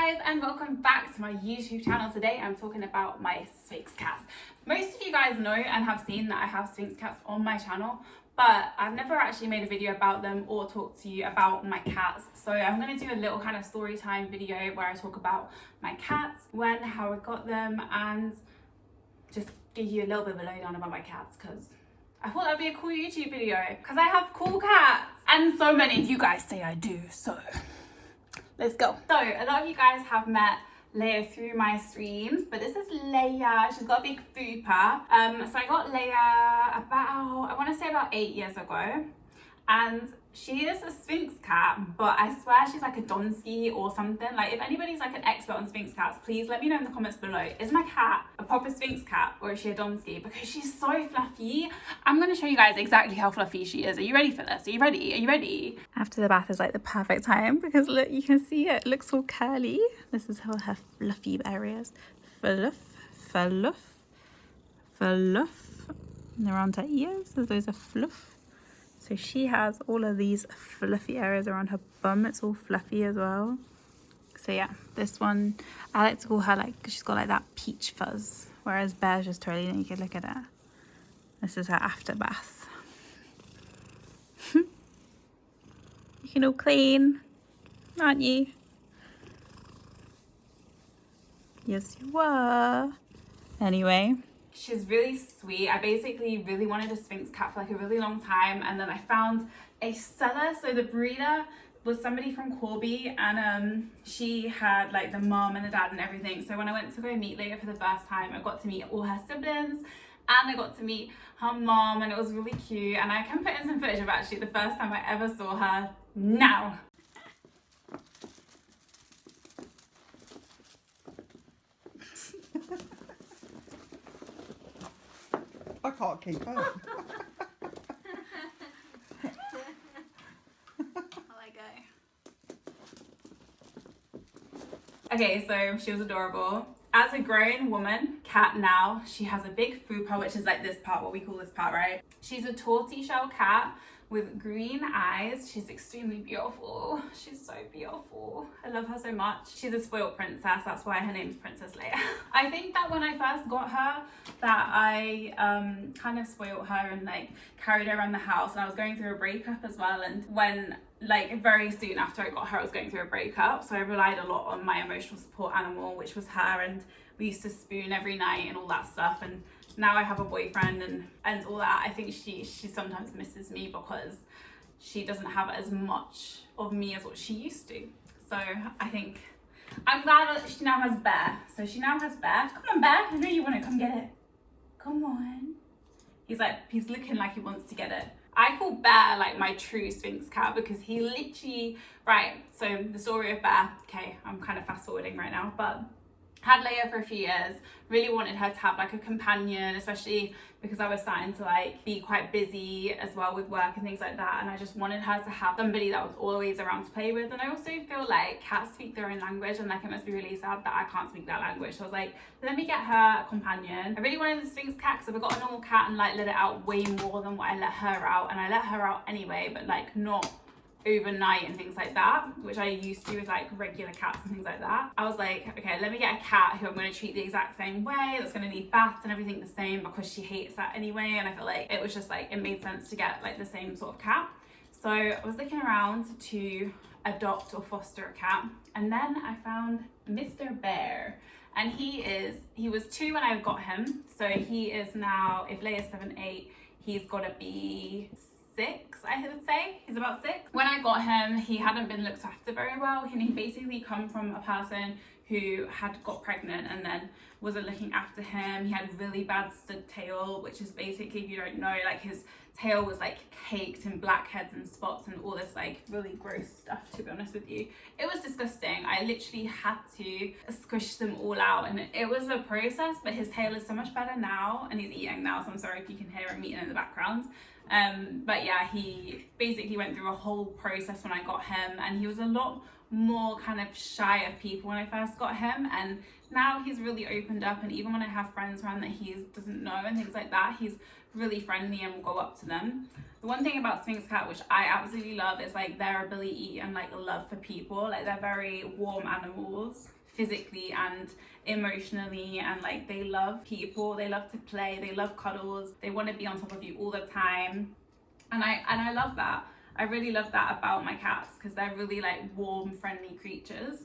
guys, and welcome back to my YouTube channel. Today I'm talking about my Sphynx cats. Most of you guys know and have seen that I have Sphynx cats on my channel, but I've never actually made a video about them or talked to you about my cats. So I'm going to do a little kind of story time video where I talk about my cats, when, how I got them, and just give you a little bit of a lowdown about my cats, because I thought that'd be a cool YouTube video because I have cool cats and so many of you guys say I do, so let's go. So a lot of you guys have met Leia through my streams, but this is Leia. She's got a big fupa. So I got Leia about, I want to say about 8 years ago, and she is a Sphynx cat, but I swear she's like a Donsky or something. Like, if anybody's like an expert on Sphynx cats, please let me know in the comments below. Is my cat a proper Sphynx cat or is she a Donsky? Because she's so fluffy. I'm going to show you guys exactly how fluffy she is. Are you ready for this? Are you ready? Are you ready? After the bath is like the perfect time because look, you can see it looks all curly. This is all her fluffy areas. Fluff, fluff, fluff. And around her ears, there's loads of fluff. So she has all of these fluffy areas around her bum. It's all fluffy as well. So yeah, this one, I like to call her like, she's got like that peach fuzz. Whereas Bear's just totally naked, look at her. This is her after bath. Looking all clean, aren't you? Yes, you were. Anyway. She's really sweet. I basically really wanted a Sphynx cat for like a really long time, and then I found a seller. So the breeder was somebody from Corby, and she had like the mom and the dad and everything. So when I went to go meet Leia for the first time, I got to meet all her siblings and I got to meet her mom, and it was really cute. And I can put in some footage of actually the first time I ever saw her now. I can't keep up. I'll let go. Okay, so she was adorable. As a grown woman, cat now, she has a big fupa, which is like this part, what we call this part, right? She's a tortoiseshell cat with green eyes. She's extremely beautiful. She's so beautiful. I love her so much. She's a spoiled princess. That's why her name's Princess Leia. I think that when I first got her, that I kind of spoiled her and like carried her around the house, and I was going through a breakup as well. And when like very soon after I got her, I was going through a breakup, so I relied a lot on my emotional support animal, which was her, and we used to spoon every night and all that stuff. And now I have a boyfriend and all that. I think she sometimes misses me because she doesn't have as much of me as what she used to. So I think I'm glad that she now has Bear. So she now has Bear. Come on, Bear. I know you want to come get it. Come on. He's looking like he wants to get it. I call Bear like my true Sphynx cat because he literally, right, so the story of Bear, okay, I'm kind of fast forwarding right now, but had Leia for a few years, really wanted her to have like a companion, especially because I was starting to like be quite busy as well with work and things like that, and I just wanted her to have somebody that was always around to play with. And I also feel like cats speak their own language, and like it must be really sad that I can't speak that language. So I was like, let me get her a companion. I really wanted a Sphynx cat because I've got a normal cat and like let it out way more than what I let her out, and I let her out anyway, but like not overnight and things like that, which I used to with like regular cats and things like that. I was like, okay, let me get a cat who I'm going to treat the exact same way, that's going to need baths and everything the same, because she hates that anyway. And I feel like it was just like, it made sense to get like the same sort of cat. So I was looking around to adopt or foster a cat, and then I found Mr. Bear. And he was 2 when I got him, so he is now, if Leia's 7, 8, he's got to be 6, I would say. He's about 6. When I got him, he hadn't been looked after very well, and he basically come from a person who had got pregnant and then wasn't looking after him. He had really bad stud tail, which is basically, if you don't know, like his tail was like caked in blackheads and spots and all this like really gross stuff, to be honest with you. It was disgusting. I literally had to squish them all out, and it was a process, but his tail is so much better now, and he's eating now, so I'm sorry if you can hear him eating in the background. But yeah, he basically went through a whole process when I got him, and he was a lot more kind of shy of people when I first got him, and now he's really opened up, and even when I have friends around that he doesn't know and things like that, he's really friendly and will go up to them. The one thing about Sphynx cat which I absolutely love is like their ability and like love for people. Like they're very warm animals physically and emotionally, and like they love people, they love to play, they love cuddles, they want to be on top of you all the time, and I love that. I really love that about my cats because they're really like warm, friendly creatures.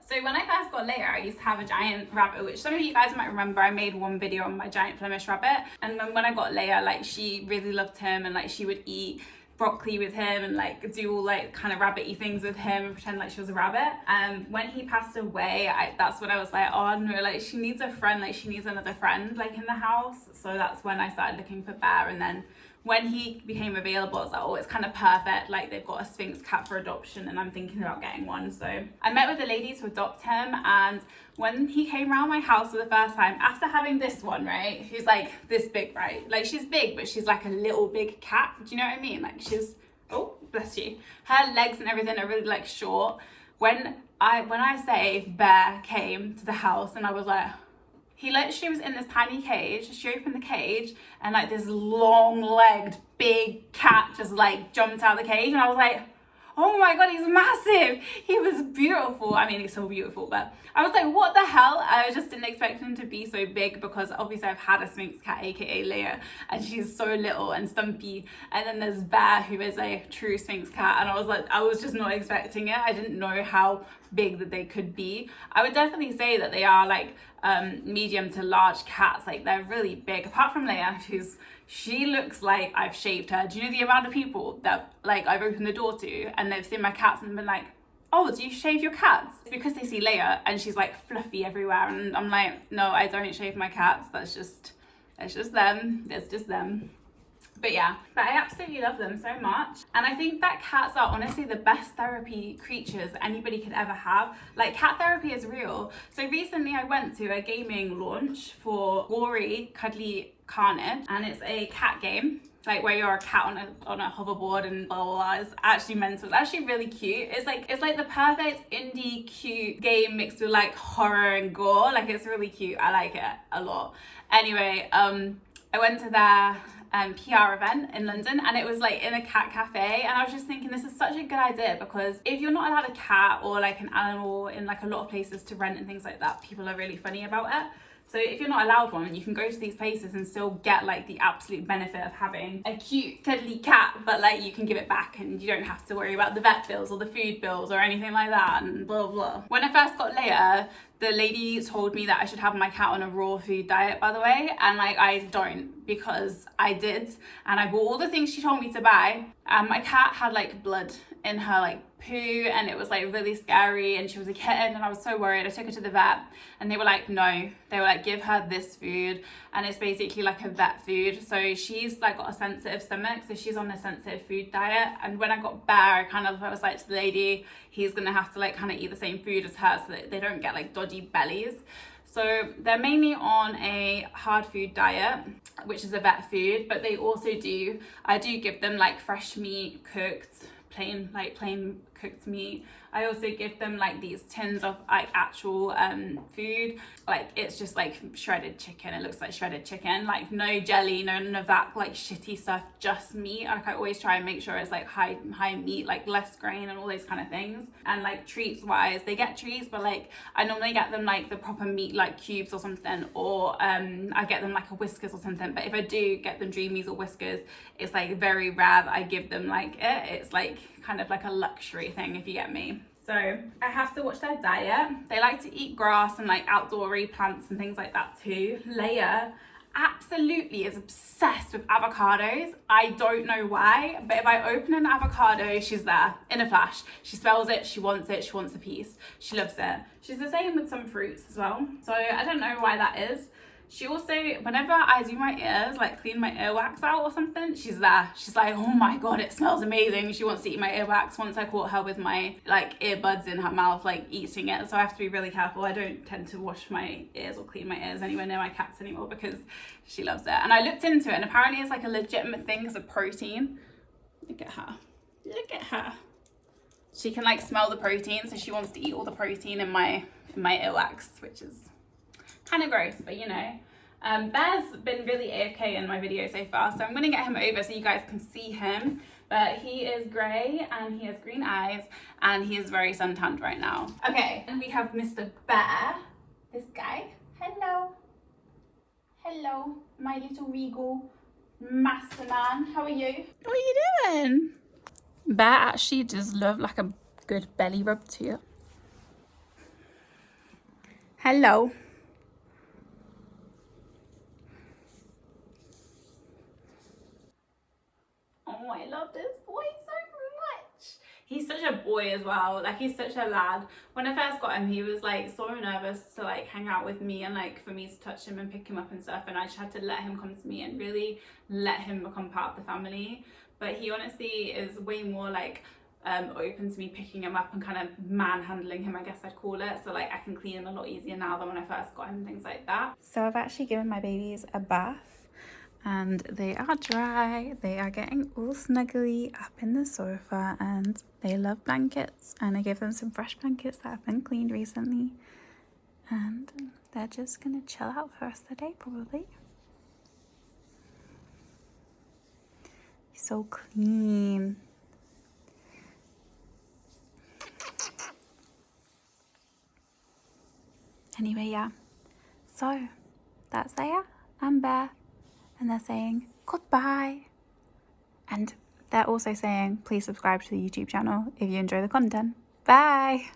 So when I first got Leia, I used to have a giant rabbit, which some of you guys might remember. I made one video on my giant Flemish rabbit, and then when I got Leia, like she really loved him, and like she would eat broccoli with him and like do all like kind of rabbity things with him and pretend like she was a rabbit. When he passed away, that's when I was like, oh no, like she needs a friend, like she needs another friend like in the house. So that's when I started looking for Bear, and then when he became available, I was like, oh, it's kind of perfect. Like they've got a Sphynx cat for adoption, and I'm thinking about getting one. So I met with a lady to adopt him, and when he came around my house for the first time, after having this one, right, who's like this big, right? Like she's big, but she's like a little big cat. Do you know what I mean? Like she's, oh, bless you. Her legs and everything are really like short. When I say Bear came to the house, and I was like, he literally was in this tiny cage. She opened the cage, and like this long-legged big cat just like jumped out of the cage, and I was like, oh my god, he's massive. He was beautiful. I mean, he's so beautiful, but I was like, what the hell? I just didn't expect him to be so big, because obviously I've had a Sphynx cat, aka Leia, and she's so little and stumpy. And then there's Bear, who is a true Sphynx cat, and I was like, I was just not expecting it. I didn't know how big that they could be. I would definitely say that they are like medium to large cats. Like they're really big, apart from Leia, she looks like I've shaved her. Do you know the amount of people that like I've opened the door to and they've seen my cats and been like, oh, do you shave your cats? It's because they see Leia and she's like fluffy everywhere, and I'm like, no, I don't shave my cats. That's just them. It's just them. But yeah, but I absolutely love them so much. And I think that cats are honestly the best therapy creatures anybody could ever have. Like cat therapy is real. So recently I went to a gaming launch for Gory Cuddly Carnage, and it's a cat game, like where you're a cat on a hoverboard and blah blah blah. It's actually mental. It's actually really cute. It's like the perfect indie cute game mixed with like horror and gore. Like it's really cute. I like it a lot. Anyway, I went to their PR event in London, and it was like in a cat cafe, and I was just thinking, this is such a good idea, because if you're not allowed a cat or like an animal in like a lot of places to rent and things like that, people are really funny about it. So if you're not allowed one, you can go to these places and still get like the absolute benefit of having a cute cuddly cat, but like you can give it back and you don't have to worry about the vet bills or the food bills or anything like that and blah blah. When I first got Leia, the lady told me that I should have my cat on a raw food diet, by the way, and like I don't, because I did, and I bought all the things she told me to buy, and my cat had like blood in her like poo, and it was like really scary, and she was a kitten, and I was so worried. I took her to the vet, and they were like, no, they were like, give her this food, and it's basically like a vet food. So she's like got a sensitive stomach, so she's on a sensitive food diet. And when I got Bear, I was like to the lady, he's gonna have to like kind of eat the same food as her so that they don't get like dodgy bellies. So they're mainly on a hard food diet, which is a vet food, but they also I do give them like fresh meat, cooked, plain cooked meat. I also give them like these tins of like actual food, like it's just like shredded chicken. It looks like shredded chicken, like no jelly, none of that like shitty stuff, just meat. Like I always try and make sure it's like high meat, like less grain and all those kind of things. And like treats wise, they get treats, but like I normally get them like the proper meat, like cubes or something, or I get them like a Whiskers or something. But if I do get them Dreamies or Whiskers, it's like very rare that I give them like it's like kind of like a luxury thing, if you get me. So I have to watch their diet. They like to eat grass and like outdoory plants and things like that too. Leia absolutely is obsessed with avocados. I don't know why, but if I open an avocado, she's there in a flash. She smells it, she wants a piece. She loves it. She's the same with some fruits as well. So I don't know why that is. She also, whenever I do my ears, like clean my earwax out or something, she's there. She's like, oh my God, it smells amazing. She wants to eat my earwax. Once I caught her with my like earbuds in her mouth, like eating it. So I have to be really careful. I don't tend to wash my ears or clean my ears anywhere near my cats anymore because she loves it. And I looked into it and apparently it's like a legitimate thing because of protein. Look at her. Look at her. She can like smell the protein. So she wants to eat all the protein in my earwax, which is kind of gross, but you know. Bear's been really AFK in my video so far, so I'm going to get him over so you guys can see him. But he is grey and he has green eyes and he is very suntanned right now. Okay, and we have Mr. Bear, this guy. Hello. Hello, my little regal master man. How are you? What are you doing? Bear actually does love like a good belly rub too. Hello. Oh, I love this boy so much. He's such a boy as well. Like, he's such a lad. When I first got him, he was like so nervous to like hang out with me and like for me to touch him and pick him up and stuff. And I just had to let him come to me and really let him become part of the family. But he honestly is way more like open to me picking him up and kind of manhandling him, I guess I'd call it. So like I can clean him a lot easier now than when I first got him and things like that. So I've actually given my babies a bath. And they are dry, they are getting all snuggly up in the sofa and they love blankets, and I gave them some fresh blankets that have been cleaned recently, and they're just gonna chill out for the rest of the day probably. So clean. Anyway, yeah, so that's Leia and Bear. And they're saying goodbye. And they're also saying please subscribe to the YouTube channel if you enjoy the content. Bye.